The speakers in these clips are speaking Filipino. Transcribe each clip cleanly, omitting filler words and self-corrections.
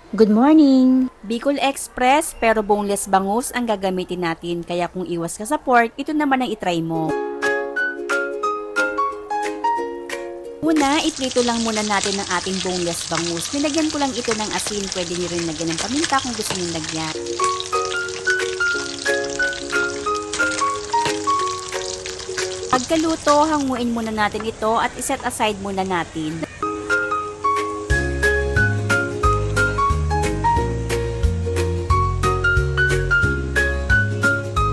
Good morning! Bicol Express pero boneless bangus ang gagamitin natin kaya kung iwas ka sa pork, ito naman ang itry mo. Una, iprito lang muna natin ng ating boneless bangus. Nilagyan ko lang ito ng asin, pwede nyo rin lagyan ng paminta kung gusto nyo lagyan. Pagkaluto, hanguin muna natin ito at iset aside muna natin.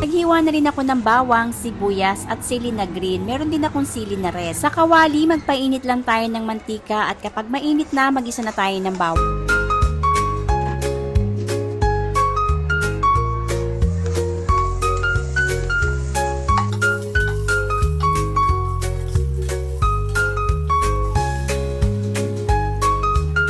Naghiwa na rin ako ng bawang, sibuyas at sili na green. Meron din akong sili na red. Sa kawali, magpainit lang tayo ng mantika at kapag mainit na, mag-isa na tayo ng bawang.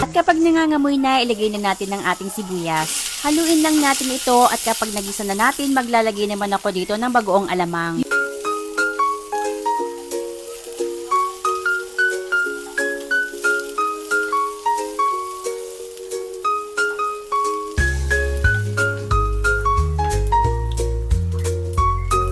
At kapag nangangamoy na, ilagay na natin ang ating sibuyas. Haluin lang natin ito at kapag nagisa na natin, maglalagay naman ako dito ng bagoong alamang.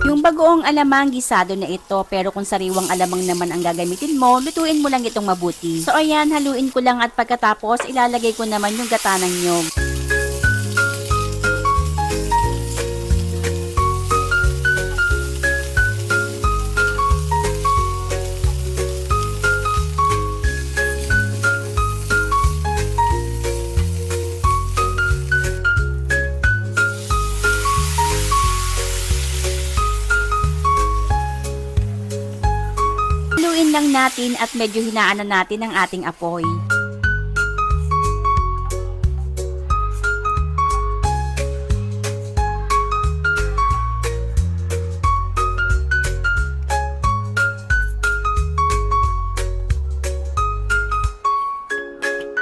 Yung bagoong alamang, gisado na ito, pero kung sariwang alamang naman ang gagamitin mo, lutuin mo lang itong mabuti. So ayan, haluin ko lang at pagkatapos, ilalagay ko naman yung gata ng nyog. Haluin lang natin at medyo hinaan na natin ang ating apoy.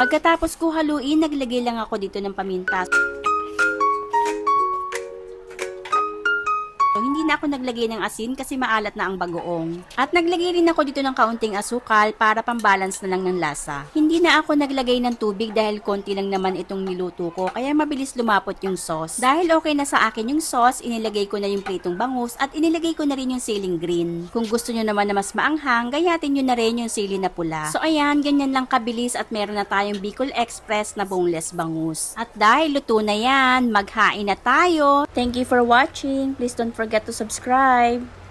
Pagkatapos ko haluin, naglagay lang ako dito ng paminta. So, hindi na ako naglagay ng asin kasi maalat na ang bagoong. At naglagay rin ako dito ng kaunting asukal para pambalance na lang ng lasa. Hindi na ako naglagay ng tubig dahil konti lang naman itong niluto ko kaya mabilis lumapot yung sauce. Dahil okay na sa akin yung sauce, inilagay ko na yung pritong bangus at inilagay ko na rin yung siling green. Kung gusto nyo naman na mas maanghang, gayatin nyo na rin yung sili na pula. So ayan, ganyan lang kabilis at meron na tayong Bicol Express na boneless bangus. At dahil luto na yan, maghain na tayo. Thank you for watching. Please don't forget to subscribe.